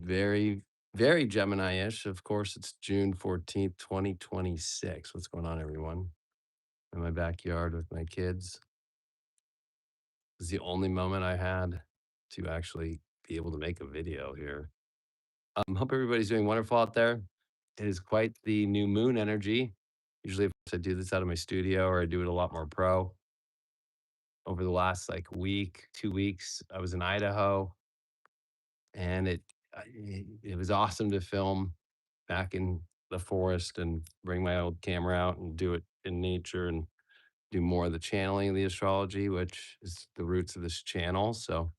very, very Gemini-ish. Of course, it's June 14th, 2026. What's going on, everyone? In my backyard with my kids. It's the only moment I had to actually be able to make a video here. Hope everybody's doing wonderful out there. It is quite the new moon energy. Usually, if I do this out of my studio or I do it a lot more pro. Over the last like week, 2 weeks, I was in Idaho and it was awesome to film back in the forest and bring my old camera out and do it in nature and do more of the channeling of the astrology, which is the roots of this channel. So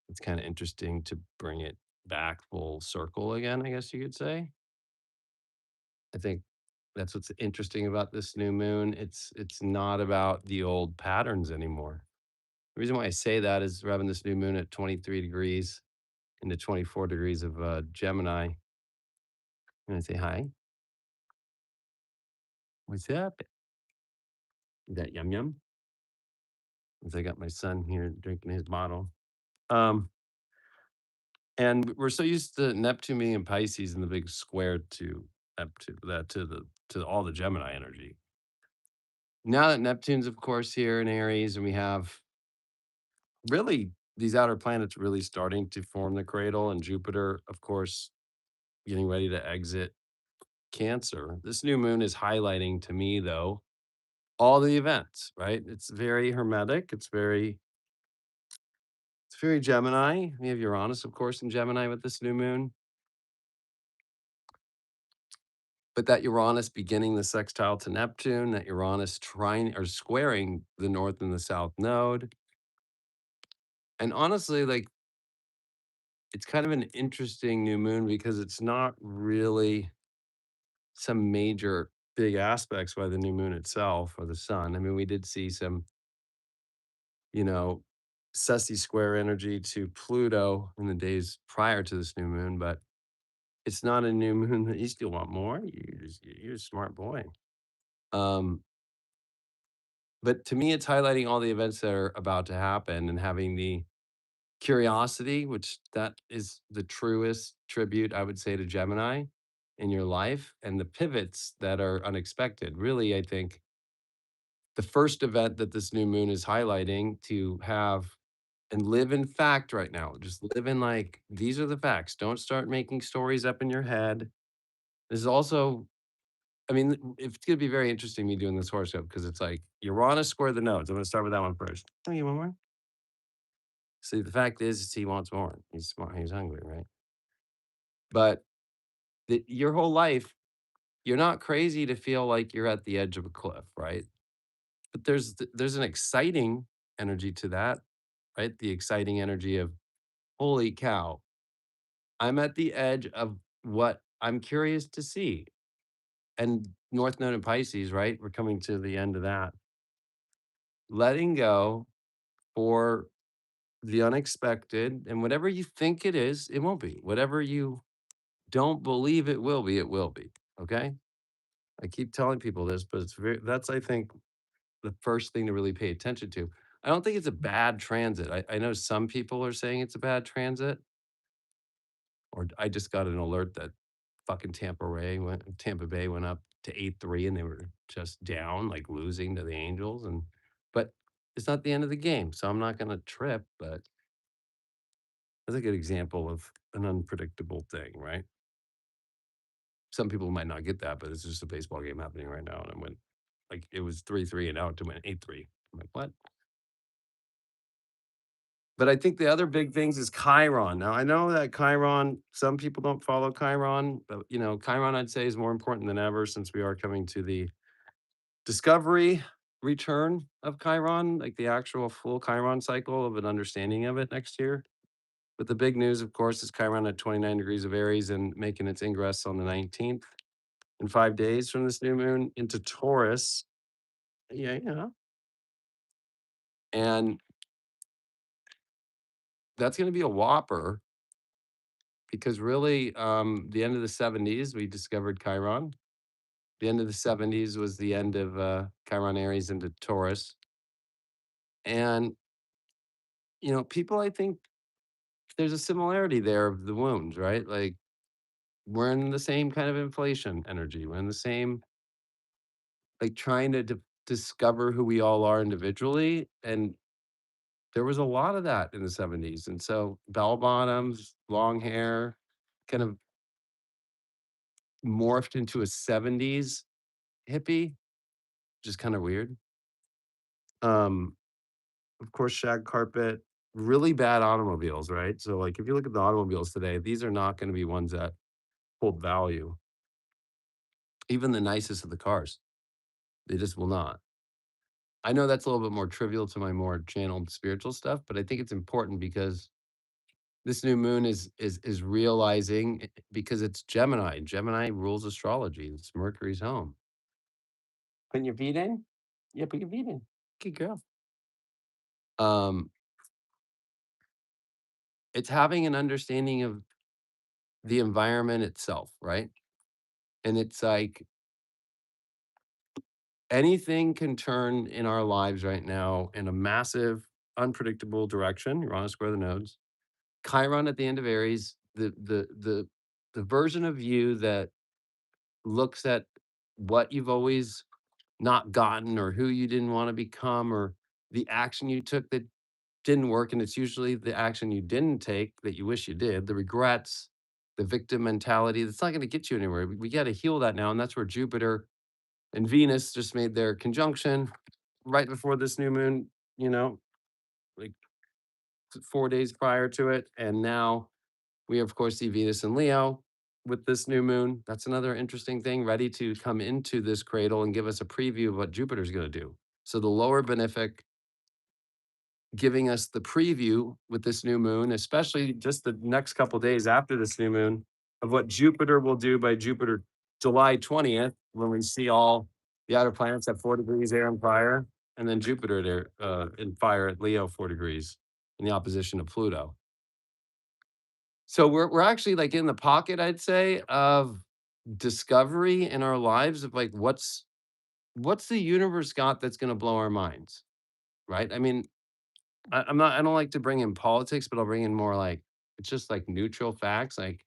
it's kind of interesting to bring it back full circle again, I guess you could say. I think that's what's interesting about this new moon. It's not about the old patterns anymore. The reason why I say that is we're having this new moon at 23 degrees into 24 degrees of Gemini. I'm gonna say hi. What's up? Is that yum yum? As I got my son here drinking his bottle. Um, and we're so used to Neptune being in Pisces and the big square to Neptune, that to all the Gemini energy. Now that Neptune's, of course, here in Aries, and we have really these outer planets really starting to form the cradle, and Jupiter, of course, getting ready to exit Cancer. This new moon is highlighting to me, though, all the events, right? It's very hermetic. It's very Gemini. We have Uranus, of course, in Gemini with this new moon. But that Uranus beginning the sextile to Neptune, that Uranus trying or squaring the north and the south node. And honestly, like it's kind of an interesting new moon because it's not really some major big aspects by the new moon itself or the sun. I mean, we did see some, you know, Ceci square energy to Pluto in the days prior to this new moon, but it's not a new moon that you still want more. You're a smart boy. Um, but to me, it's highlighting all the events that are about to happen and having the curiosity, which that is the truest tribute I would say to Gemini in your life, and the pivots that are unexpected. Really, I think the first event that this new moon is highlighting to have and live in fact right now. Just live in like, these are the facts. Don't start making stories up in your head. This is also, I mean, it's going to be very interesting me doing this horoscope because it's like Uranus square the nodes. I'm going to start with that one first. Oh, you want more? See, the fact is he wants more. He's smart. He's hungry, right? But your whole life, you're not crazy to feel like you're at the edge of a cliff, right? But there's an exciting energy to that, right? The exciting energy of, holy cow, I'm at the edge of what I'm curious to see. And North Node and Pisces, right? We're coming to the end of that. Letting go for the unexpected, and whatever you think it is, it won't be. Whatever you don't believe it will be, it will be. Okay. I keep telling people this, but that's, I think, the first thing to really pay attention to. I don't think it's a bad transit. I know some people are saying it's a bad transit, or I just got an alert that fucking Tampa Bay went up to 8-3 and they were just down, like losing to the Angels. But it's not the end of the game. So I'm not gonna trip, but that's a good example of an unpredictable thing, right? Some people might not get that, but it's just a baseball game happening right now. And I went like it was 3-3 and now it went 8-3. I'm like, what? But I think the other big things is Chiron. Now I know that Chiron, some people don't follow Chiron, but Chiron I'd say is more important than ever since we are coming to the discovery return of Chiron, like the actual full Chiron cycle of an understanding of it next year. But the big news, of course, is Chiron at 29 degrees of Aries and making its ingress on the 19th in 5 days from this new moon into Taurus. Yeah, yeah. And that's going to be a whopper because really, the end of the 70s, we discovered Chiron. The end of the 70s was the end of Chiron Aries into Taurus. And, people, I think, there's a similarity there of the wounds, right? Like, we're in the same kind of inflation energy. We're in the same, like, trying to discover who we all are individually, and there was a lot of that in the '70s, and so bell bottoms, long hair, kind of morphed into a '70s hippie, which is kinda weird. Um, of course, shag carpet, really bad automobiles, right? So, like, if you look at the automobiles today, these are not gonna be ones that hold value. Even the nicest of the cars, they just will not. I know that's a little bit more trivial to my more channeled spiritual stuff, but I think it's important because this new moon is realizing because it's Gemini. Gemini rules astrology. It's Mercury's home. Putting your feet in? Yeah, put your feet in. Good girl. Um, it's having an understanding of the environment itself, right? And it's like anything can turn in our lives right now in a massive, unpredictable direction. You're on a square the nodes. Chiron at the end of Aries, the version of you that looks at what you've always not gotten or who you didn't want to become or the action you took that didn't work. And it's usually the action you didn't take that you wish you did, the regrets, the victim mentality. That's not going to get you anywhere. We got to heal that now. And that's where Jupiter and Venus just made their conjunction right before this new moon, you know, like 4 days prior to it. And now we, of course, see Venus and Leo with this new moon. That's another interesting thing, ready to come into this cradle and give us a preview of what Jupiter's going to do. So the lower benefic giving us the preview with this new moon, especially just the next couple days after this new moon, of what Jupiter will do by Jupiter July 20th, when we see all the outer planets at 4 degrees air and fire, and then Jupiter there in fire at Leo 4 degrees in the opposition of Pluto. So we're actually like in the pocket, I'd say, of discovery in our lives of like what's the universe got that's going to blow our minds, right? I mean, I don't like to bring in politics, but I'll bring in more like it's just like neutral facts. Like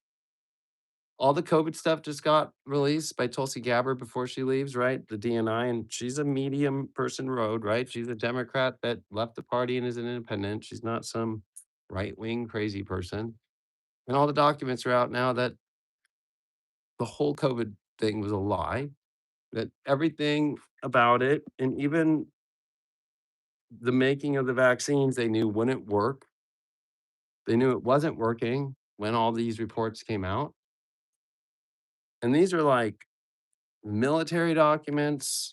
all the COVID stuff just got released by Tulsi Gabbard before she leaves, right? The DNI, and she's a medium person road, right? She's a Democrat that left the party and is an independent. She's not some right wing crazy person. And all the documents are out now that the whole COVID thing was a lie, that everything about it, and even the making of the vaccines, they knew wouldn't work. They knew it wasn't working when all these reports came out. And these are like military documents,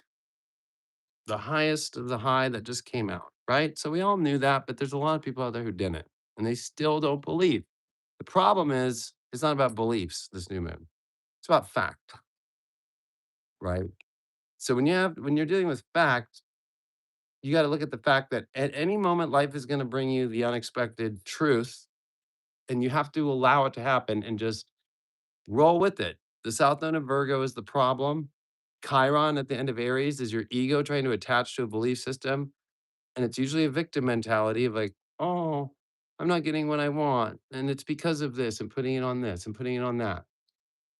the highest of the high that just came out, right? So we all knew that, but there's a lot of people out there who didn't, and they still don't believe. The problem is, it's not about beliefs, this new moon. It's about fact, right? So when you're dealing with fact, you got to look at the fact that at any moment life is going to bring you the unexpected truth, and you have to allow it to happen and just roll with it. The South Node of Virgo is the problem. Chiron at the end of Aries is your ego trying to attach to a belief system. And it's usually a victim mentality of like, oh, I'm not getting what I want. And it's because of this and putting it on this and putting it on that.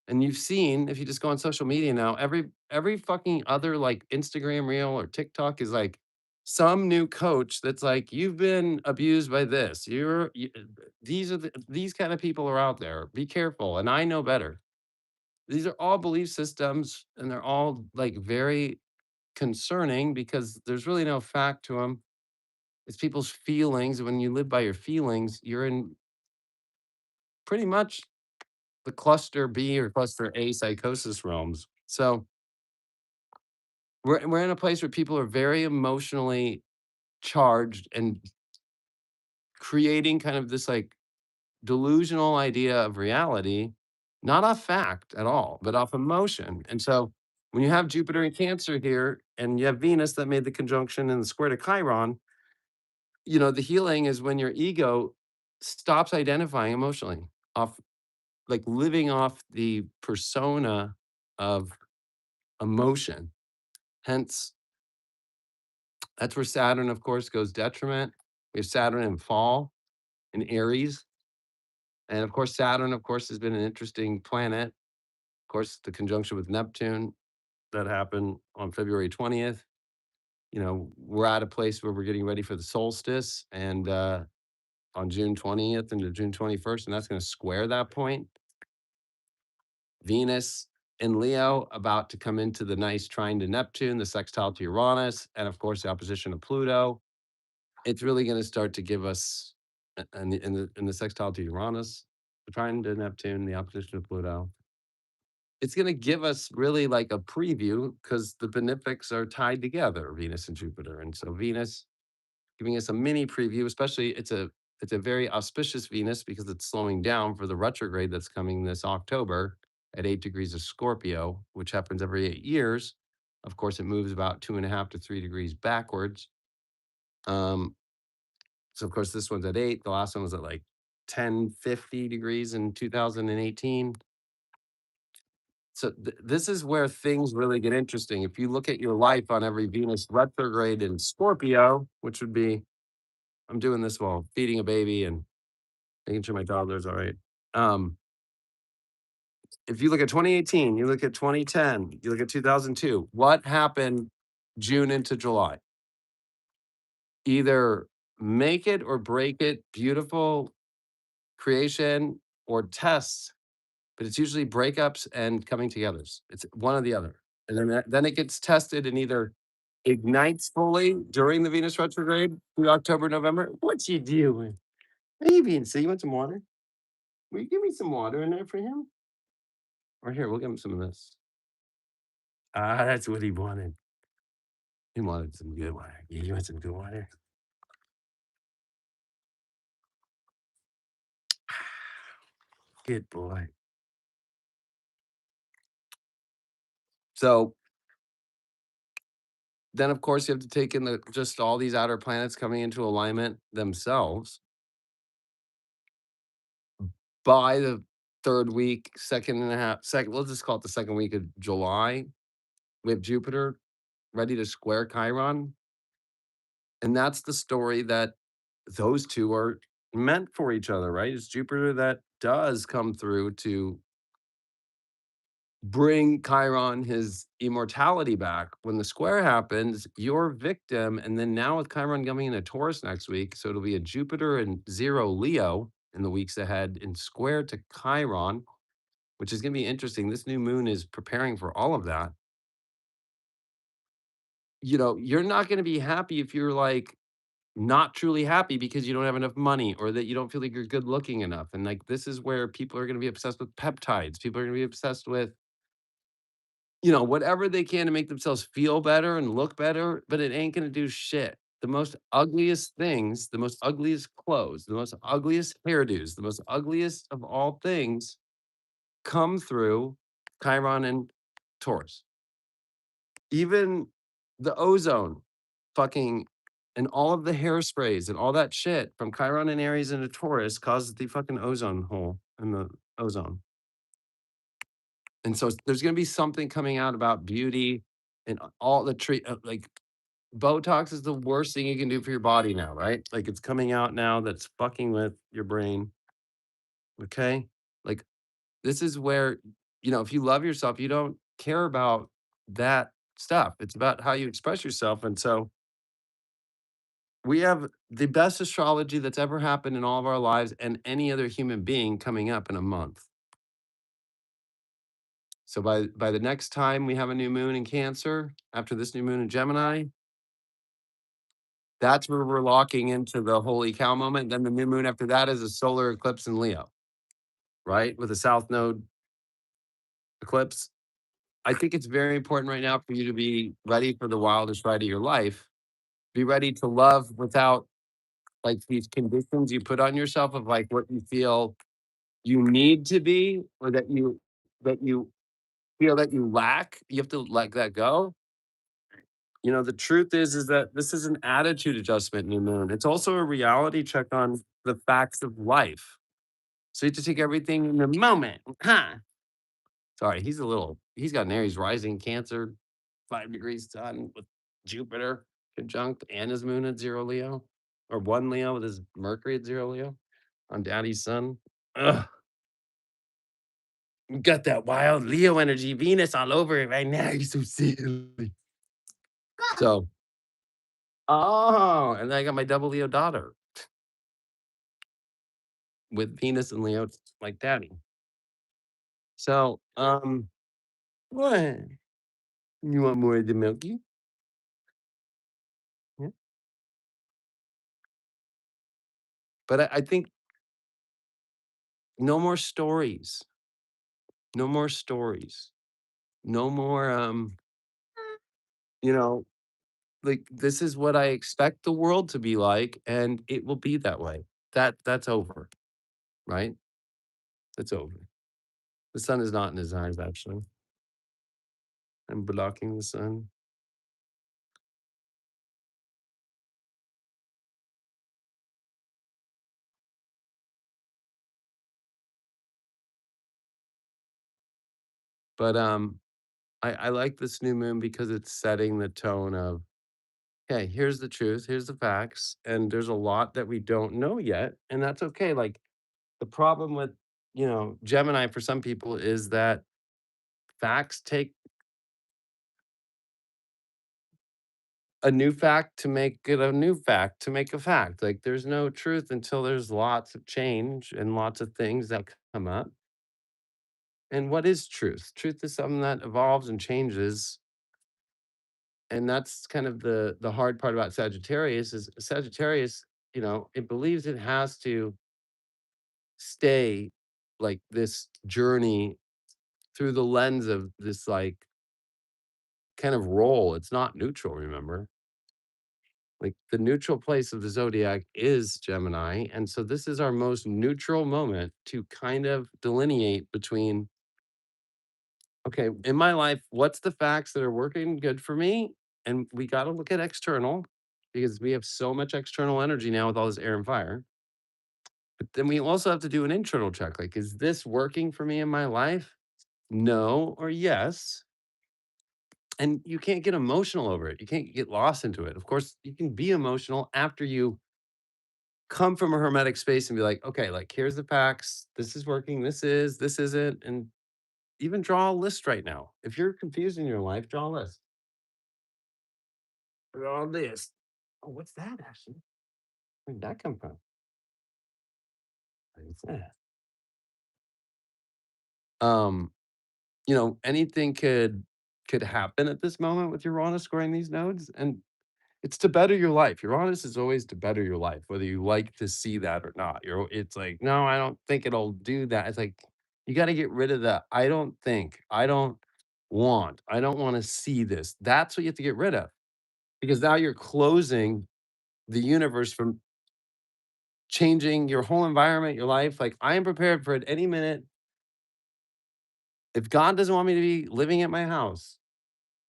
And you've seen, if you just go on social media now, every fucking other like Instagram reel or TikTok is like some new coach that's like, you've been abused by this. These are these kind of people are out there. Be careful. And I know better. These are all belief systems, and they're all like very concerning because there's really no fact to them. It's people's feelings. When you live by your feelings, you're in pretty much the cluster B or cluster A psychosis realms. So we're in a place where people are very emotionally charged and creating kind of this like delusional idea of reality, not off fact at all, but off emotion. And so when you have Jupiter in Cancer here and you have Venus that made the conjunction and the square to Chiron, the healing is when your ego stops identifying emotionally off, like living off the persona of emotion. Hence, that's where Saturn, of course, goes detriment. We have Saturn in fall in Aries. And of course, Saturn, of course, has been an interesting planet. Of course, the conjunction with Neptune that happened on February 20th. You know, we're at a place where we're getting ready for the solstice and on June 20th into June 21st, and that's going to square that point. Venus in Leo about to come into the nice trine to Neptune, the sextile to Uranus, and of course the opposition to Pluto. It's really going to start to give us in the sextile to Uranus, the trine to Neptune, the opposition to Pluto. It's going to give us really like a preview because the benefics are tied together, Venus and Jupiter. And so Venus giving us a mini preview, especially it's a very auspicious Venus because it's slowing down for the retrograde that's coming this October at 8 degrees of Scorpio, which happens every 8 years. Of course, it moves about 2.5 to 3 degrees backwards. So of course, this one's at 8. The last one was at like 1050 degrees in 2018. So this is where things really get interesting. If you look at your life on every Venus retrograde in Scorpio, which would be, I'm doing this while feeding a baby and making sure my toddler's all right. Um, if you look at 2018, you look at 2010, you look at 2002, what happened June into July? Either make it or break it, beautiful creation or tests, but it's usually breakups and coming togethers. It's one or the other. And then it gets tested and either ignites fully during the Venus retrograde through October, November. What you doing? Maybe. So you want some water? Will you give me some water in there for him? Or here, we'll give him some of this. Ah, that's what he wanted. He wanted some good water. Yeah, you want some good water? Good boy. So then, of course, you have to take in the just all these outer planets coming into alignment themselves by the third week, second and a half, second, let's just call it the second week of July. We have Jupiter ready to square Chiron. And that's the story that those two are meant for each other, right? It's Jupiter that does come through to bring Chiron his immortality back. When the square happens, you're victim. And then now with Chiron coming into Taurus next week, so it'll be a Jupiter and 0 Leo in the weeks ahead in square to Chiron, which is going to be interesting. This new moon is preparing for all of that. You know, you're not going to be happy if you're like not truly happy because you don't have enough money or that you don't feel like you're good looking enough. And like this is where people are going to be obsessed with peptides. People are going to be obsessed with, you know, whatever they can to make themselves feel better and look better, but it ain't going to do shit. The most ugliest things, the most ugliest clothes, the most ugliest hairdos, the most ugliest of all things come through Chiron and Taurus. Even the ozone fucking and all of the hairsprays and all that shit from Chiron and Aries into Taurus causes the fucking ozone hole in the ozone. And so there's going to be something coming out about beauty and all the like Botox is the worst thing you can do for your body now, right? Like it's coming out now that's fucking with your brain. Okay. Like this is where, you know, if you love yourself, you don't care about that stuff. It's about how you express yourself. And so we have the best astrology that's ever happened in all of our lives and any other human being coming up in a month. So by the next time we have a new moon in Cancer, after this new moon in Gemini, that's where we're locking into the holy cow moment. Then the new moon after that is a solar eclipse in Leo, right? With a south node eclipse. I think it's very important right now for you to be ready for the wildest ride of your life. Be ready to love without like these conditions you put on yourself of like what you feel you need to be or that you feel that you lack. You have to let that go. You know, the truth is that this is an attitude adjustment, new moon. It's also a reality check on the facts of life. So you have to take everything in the moment. Huh? Sorry, he's got an Aries rising Cancer, 5 degrees sun with Jupiter conjunct and his moon at 0 Leo, or 1 Leo with his Mercury at 0 Leo on daddy's sun. Ugh, you got that wild Leo energy, Venus all over it right now. You're so silly. So, oh, and then I got my double Leo daughter with Venus and Leo like daddy. So, what? You want more of the milky? Yeah. But I think no more stories. No more stories. No more, you know, like this is what I expect the world to be like, and it will be that way. That's over, right? That's over. The sun is not in his eyes, actually. I'm blocking the sun. But I like this new moon because it's setting the tone of, okay, here's the truth, here's the facts, and there's a lot that we don't know yet, and that's okay. Like the problem with, Gemini for some people is that facts take a new fact to make it a new fact to make a fact. Like there's no truth until there's lots of change and lots of things that come up. And what is truth? Truth is something that evolves and changes. And that's kind of the hard part about Sagittarius is Sagittarius, it believes it has to stay like this journey through the lens of this like kind of role. It's not neutral, remember? Like the neutral place of the zodiac is Gemini. And so this is our most neutral moment to kind of delineate between, okay, in my life, what's the facts that are working good for me? And we got to look at external because we have so much external energy now with all this air and fire. But then we also have to do an internal check. Like, is this working for me in my life? No or yes. And you can't get emotional over it. You can't get lost into it. Of course, you can be emotional after you come from a hermetic space and be like, okay, like here's the facts. This is working. This isn't. And even draw a list right now. If you're confused in your life, draw a list. Draw a list. Oh, what's that, Ashley? Where'd that come from? What is that? Um, anything could happen at this moment with Uranus squaring these nodes. And it's to better your life. Uranus is always to better your life, whether you like to see that or not. It's like, no, I don't think it'll do that. It's like you got to get rid of that. I don't think. I don't want to see this. That's what you have to get rid of because now you're closing the universe from changing your whole environment, your life. Like I am prepared for at any minute. If God doesn't want me to be living at my house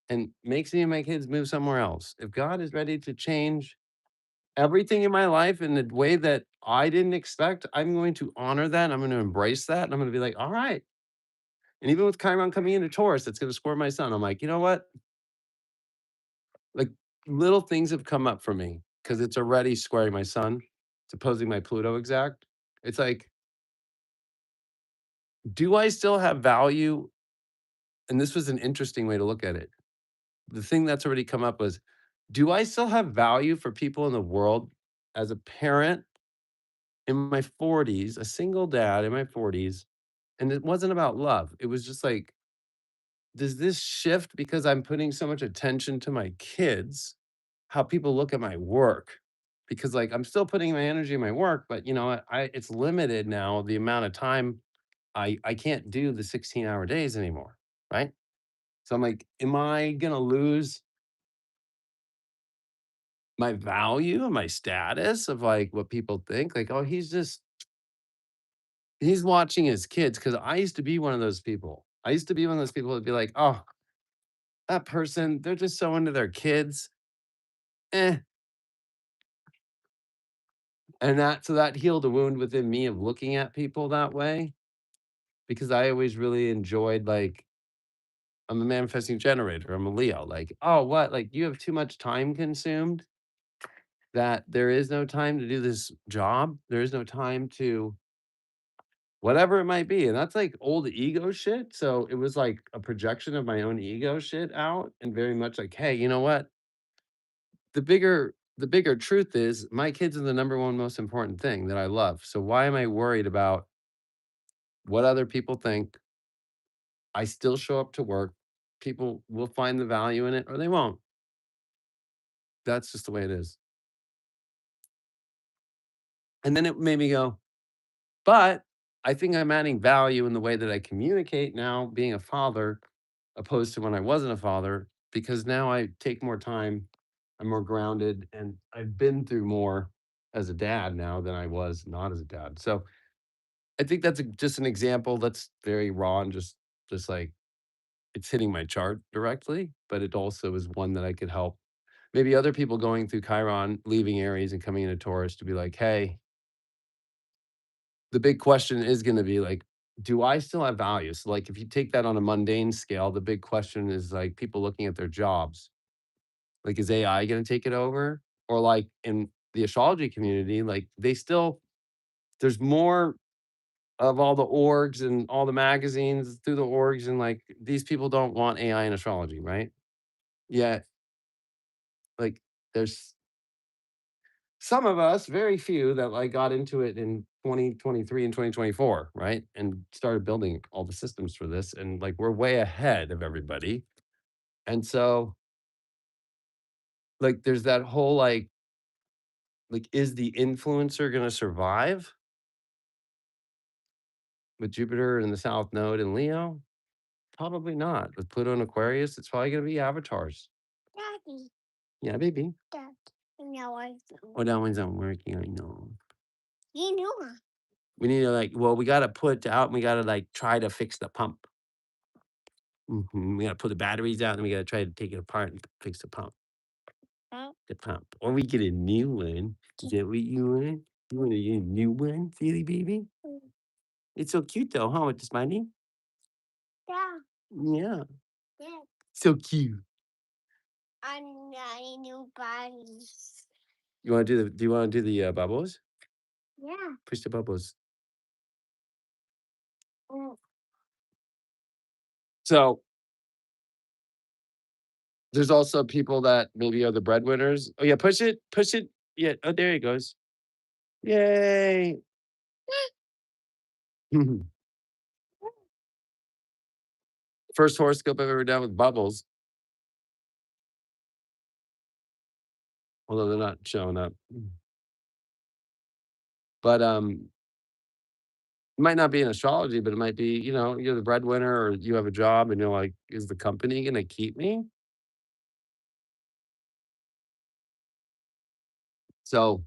and makes me and my kids move somewhere else, if God is ready to change everything in my life in a way that I didn't expect, I'm going to honor that, I'm gonna embrace that, and I'm gonna be like, "All right." And even with Chiron coming into Taurus, it's gonna score my sun, I'm like, "You know what?" Like, little things have come up for me because it's already squaring my sun. It's opposing my Pluto exact. It's like, do I still have value? And this was an interesting way to look at it. The thing that's already come up was, do I still have value for people in the world as a parent in my 40s, a single dad in my 40s? And it wasn't about love. It was just like, does this shift because I'm putting so much attention to my kids, how people look at my work? Because like I'm still putting my energy in my work, but I it's limited now the amount of time I can't do the 16-hour days anymore. Right. So I'm like, am I gonna lose my value and my status of like what people think? Like, oh, he's watching his kids. Cause I used to be one of those people. I used to be one of those people that'd be like, oh, that person, they're just so into their kids. Eh. And that healed a wound within me of looking at people that way because I always really enjoyed like I'm a manifesting generator. I'm a Leo. Like, oh, what? Like you have too much time consumed that there is no time to do this job. There is no time to whatever it might be. And that's like old ego shit. So it was like a projection of my own ego shit out and very much like, hey, you know what? The bigger truth is my kids are the number one most important thing that I love. So why am I worried about what other people think? I still show up to work. People will find the value in it or they won't. That's just the way it is. And then it made me go, but I think I'm adding value in the way that I communicate now, being a father, opposed to when I wasn't a father, because now I take more time, I'm more grounded, and I've been through more as a dad now than I was not as a dad. So I think that's just an example that's very raw and just like it's hitting my chart directly, but it also is one that I could help maybe other people going through Chiron, leaving Aries and coming into Taurus to be like, hey, the big question is gonna be like, do I still have value? So, like, if you take that on a mundane scale, the big question is like people looking at their jobs. Like, is AI gonna take it over? Or like in the astrology community, like they still there's more of all the orgs and all the magazines through the orgs, and like these people don't want AI in astrology, right? Yet, like there's some of us, very few, that like got into it in 2023 and 2024, right? And started building all the systems for this. And like we're way ahead of everybody. And so like there's that whole like is the influencer gonna survive with Jupiter in the South Node in Leo? Probably not. With Pluto in Aquarius, it's probably gonna be avatars. Daddy, Yeah, baby. Dad. No, I Oh, don't. that one's not working. I know. You know. We need to like, well, we gotta put out and we gotta like try to fix the pump. We gotta pull the batteries out, and we gotta try to take it apart and fix Huh? the pump, or we get a new one. Is that what you want? You want to get a new one, silly baby? Mm. It's so cute though, huh, with the smiley? Yeah. Yeah, Yeah. so cute. I'm not a new bodies. Do you wanna do the, bubbles? Yeah. Push the bubbles. Mm. So, there's also people that maybe are the breadwinners. Oh, yeah, push it. Yeah, oh, there it goes. Yay. First horoscope I've ever done with bubbles, although they're not showing up. But, it might not be in astrology, but it might be, you're the breadwinner or you have a job and you're like, "Is the company gonna keep me?" So,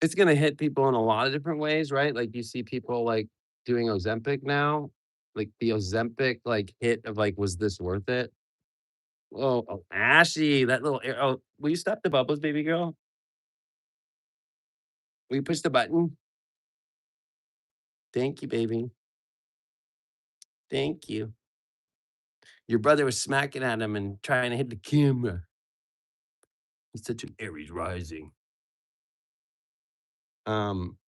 it's gonna hit people in a lot of different ways, right? Like, you see people, like, doing Ozempic now, like, the Ozempic, like, hit of, like, "Was this worth it?" Oh, Ashy, that little ar oh, will you stop the bubbles, baby girl? Will you push the button? Thank you, baby. Thank you. Your brother was smacking at him and trying to hit the camera. He's such an Aries rising. Um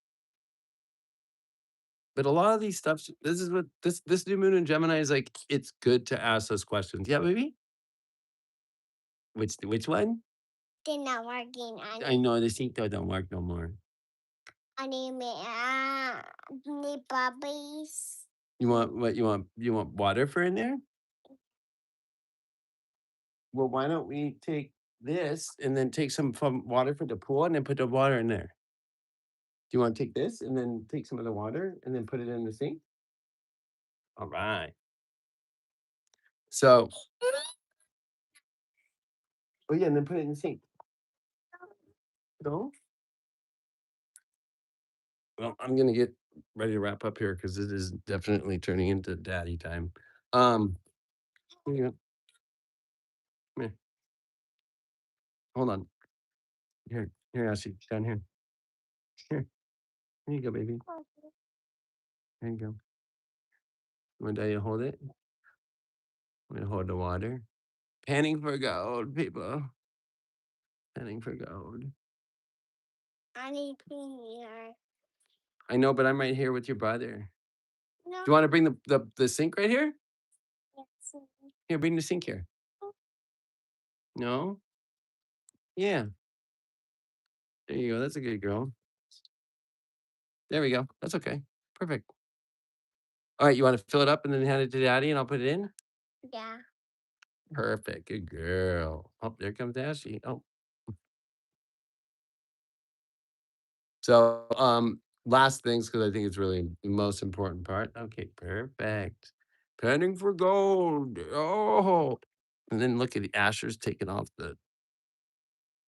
But a lot of these stuffs this is what this new moon in Gemini is like, it's good to ask those questions. Yeah, baby? Which one? They're not working I on know the seatbelt don't work no more. anime. The puppies. You want what you want water for in there? Well, why don't we take this and then take some from water for the pool and then put the water in there? Do you want to take this and then take some of the water and then put it in the sink? All right. So, oh yeah, and then put it in the sink. No? Well, I'm gonna get ready to wrap up here because it is definitely turning into daddy time. Um, here you go. Come here. Hold on. Here, Ashley, down here. Here, here you go, baby. Here you go. Want to hold it? I'm gonna hold the water. Panning for gold, people. Panning for gold. I need here. I know, but I'm right here with your brother. No. Do you wanna bring the sink right here? Yes. Here, bring the sink here. No? Yeah, there you go, that's a good girl. There we go, that's okay. Perfect. Alright, you wanna fill it up and then hand it to daddy and I'll put it in? Yeah. Perfect, good girl. Oh, there comes Ashley. Oh. So, last things because I think it's really the most important part. Okay, perfect. Penning for gold. Oh, and then look at the Asher's taking off the.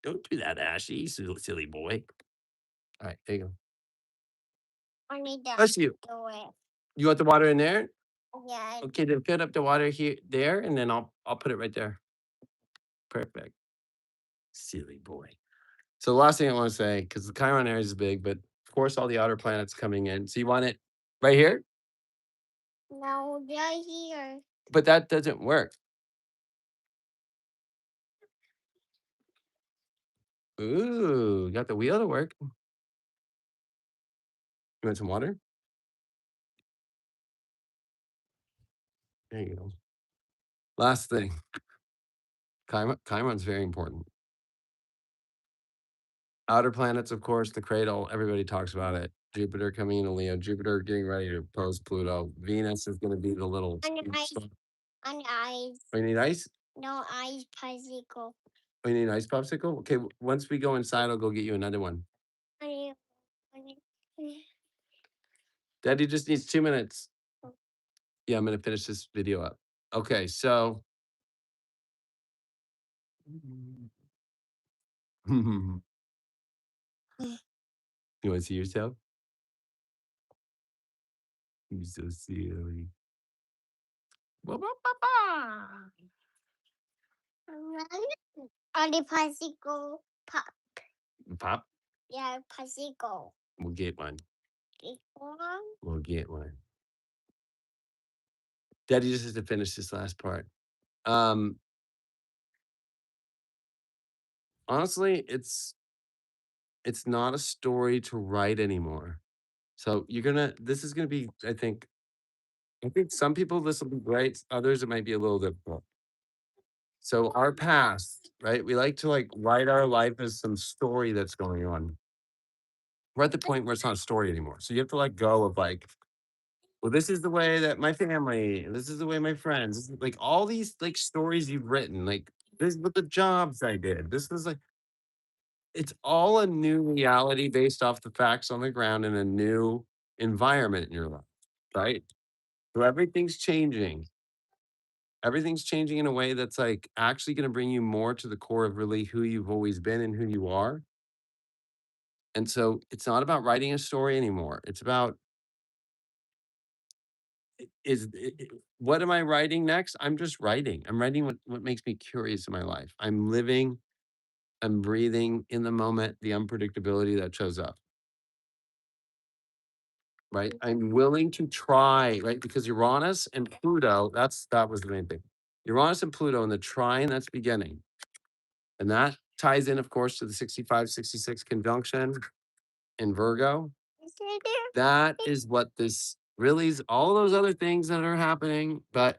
Don't do that, Ashy, you silly boy. All right, there you go. I need to Bless you. do it. You want the water in there? Yeah. Okay, then fill up the water here, there, and then I'll put it right there. Perfect. Silly boy. So the last thing I want to say, because the Chiron area is big, but of course all the outer planets coming in. So you want it right here, No, they're here. but that doesn't work. Ooh, got the wheel to work. You want some water? There you go. Last thing, Chiron's very important. Outer planets, of course, the cradle, everybody talks about it. Jupiter coming into Leo, Jupiter getting ready to oppose Pluto. Venus is gonna be the little On ice. stuff. On ice. Oh, you need ice? No ice bicycle. Oh, you need an ice popsicle? Okay, once we go inside, I'll go get you another one. I need, I need, Daddy just needs 2 minutes. Yeah, I'm gonna finish this video up. Okay, so you wanna see yourself? You're so silly. Ba, ba, ba, ba. on the bicycle pop. Pop, Yeah, bicycle. we'll get one. This one. We'll get one. Daddy just has to finish this last part. Um, honestly, it's not a story to write anymore. So you're gonna this is gonna be, I think some people this will be great, others it might be a little difficult. So our past, right? We like to like write our life as some story that's going on. We're at the point where it's not a story anymore. So you have to let go of like, well, this is the way that my family, this is the way my friends, this is like all these like stories you've written, like this is what the jobs I did. This is like it's all a new reality based off the facts on the ground in a new environment in your life, right? So everything's changing. Everything's changing in a way that's like actually going to bring you more to the core of really who you've always been and who you are. And so it's not about writing a story anymore. It's about what am I writing next? I'm just writing. I'm writing what makes me curious in my life. I'm living, I'm breathing in the moment, the unpredictability that shows up. Right? I'm willing to try, right? Because Uranus and Pluto, that was the main thing. Uranus and Pluto and the trine that's beginning. And that ties in, of course, to the 65-66 conjunction in Virgo. That is what this really is all those other things that are happening, but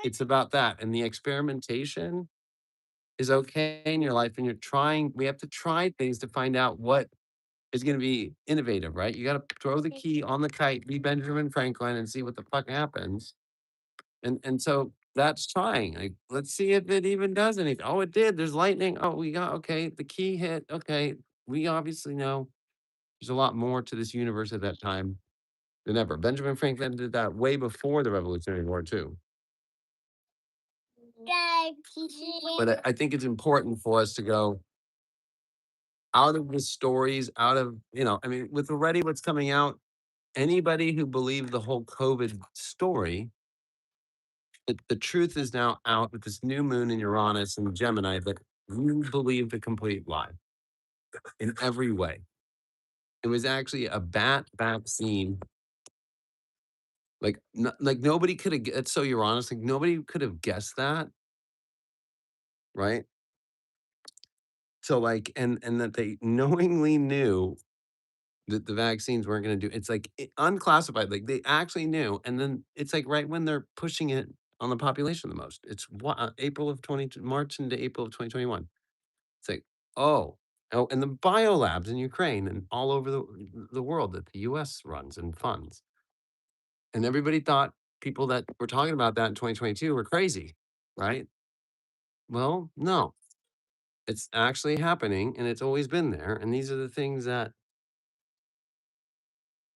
it's about that. And the experimentation is okay in your life. And we have to try things to find out what is going to be innovative, right? You got to throw the key on the kite, be Benjamin Franklin, and see what the fuck happens. And so that's trying. Like, let's see if it even does anything. Oh, it did. There's lightning. Oh, we got okay. The key hit. Okay, we obviously know there's a lot more to this universe at that time than ever. Benjamin Franklin did that way before the Revolutionary War too. But I think it's important for us to go out of the stories, out of I mean, with already what's coming out anybody who believed the whole COVID story, the truth is now out with this new moon in Uranus and Gemini that you believe the complete lie in every way. It was actually a bat vaccine. Like, like nobody could have. It's so Uranus. Like nobody could have guessed that, right? So like, and that they knowingly knew that the vaccines weren't gonna do it's like unclassified, like, they actually knew, and then it's, like, right when they're pushing it on the population the most. It's April of 20 March into April of 2021. It's like, "Oh." Oh, and the biolabs in Ukraine and all over the world that the US runs and funds. And everybody thought people that were talking about that in 2022 were crazy, right? Well, no, it's actually happening and it's always been there. And these are the things that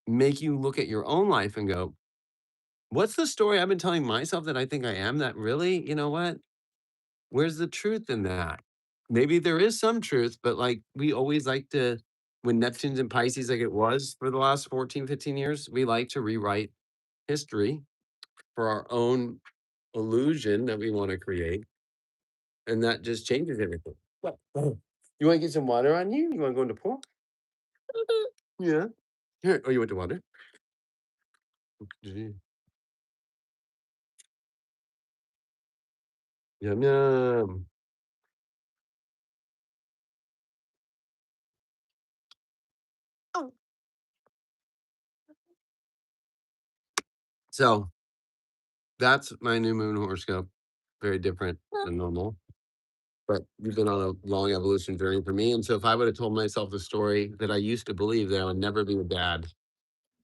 make you look at your own life and go, what's the story I've been telling myself that I think I am that really, you know what? Where's the truth in that? Maybe there is some truth, but like we always like to, when Neptune's in Pisces, like it was for the last 14, 15 years, we like to rewrite history for our own illusion that we want to create. And that just changes everything. What? Oh, you wanna get some water on you? You wanna go in the pool? Yeah. Here. Oh, you want the water? Okay. Yum, yum. Oh, So, that's my new moon horoscope. Very different than normal, but you've been on a long evolution journey for me, and so if I would've told myself the story that I used to believe that I would never be a dad,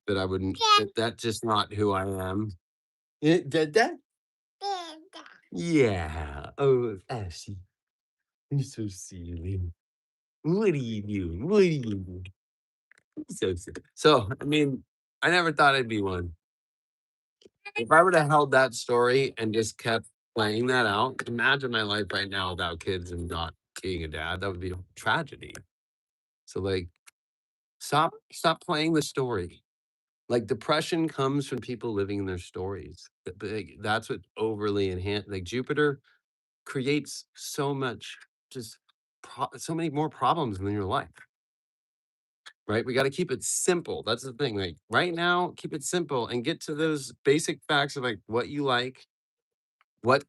that I wouldn't yeah, that's just not who I am. Did that? yeah. Yeah. Oh, Ashley, you're so silly. What are you doing? What are you doing? So sick. So, I mean, I never thought I'd be one. If I would have held that story and just kept playing that out, imagine my life right now without kids and not being a dad. That would be a tragedy. So, like, stop playing the story. Like, depression comes from people living in their stories. Like, that's what overly enhance. Like Jupiter creates so much, just so many more problems in your life. Right? We gotta keep it simple. That's the thing. Like, right now, keep it simple and get to those basic facts of, like, what you like, what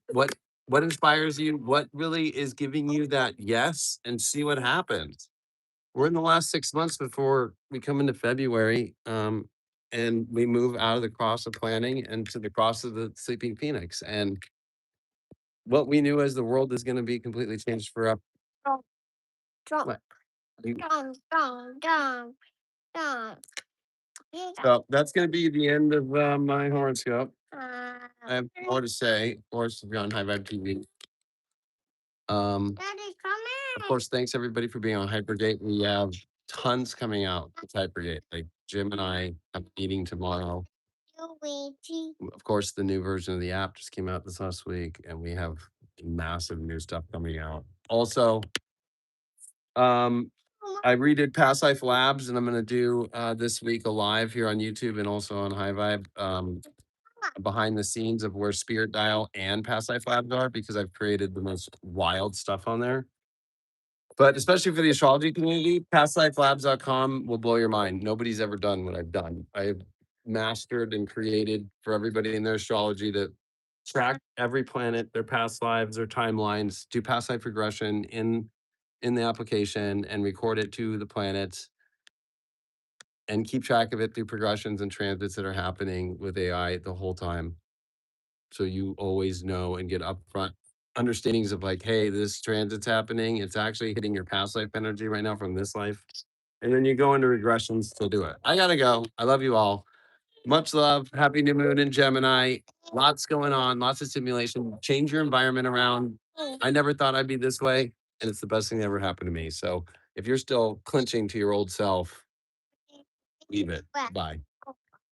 inspires you, what really is giving you that yes, and see what happens. We're in the last 6 months before we come into February, and we move out of the cross of planning and to the cross of the sleeping phoenix, and what we knew as the world is gonna be completely changed for Drum, drum, what? drum, drum, drum, drum. Yeah. So, that's gonna be the end of, my horoscope. I have Daddy, more to say, of course, if you're on High Vibe TV. come Of here. course, thanks everybody for being on HYPERGATE. We have tons coming out with HYPERGATE, like Gemini, I'm meeting tomorrow. Luigi. Of course, the new version of the app just came out this last week, and we have massive new stuff coming out. Also, um, I redid Past Life Labs, and I'm gonna do this week a live here on YouTube and also on High Vibe. Behind the scenes of where Spirit Dial and Past Life Labs are because I've created the most wild stuff on there. But especially for the astrology community, pastlifelabs.com will blow your mind. Nobody's ever done what I've done. I've mastered and created for everybody in their astrology to track every planet, their past lives, their timelines, do past life regression in the application and record it to the planets and keep track of it through progressions and transits that are happening with AI the whole time. So you always know and get upfront understandings of like, hey, this transit's happening. It's actually hitting your past life energy right now from this life. And then you go into regressions to do it. I gotta go. I love you all. Much love. Happy new moon in Gemini. Lots going on, lots of stimulation. Change your environment around. I never thought I'd be this way. And it's the best thing that ever happened to me. So if you're still clinching to your old self, leave it. Bye.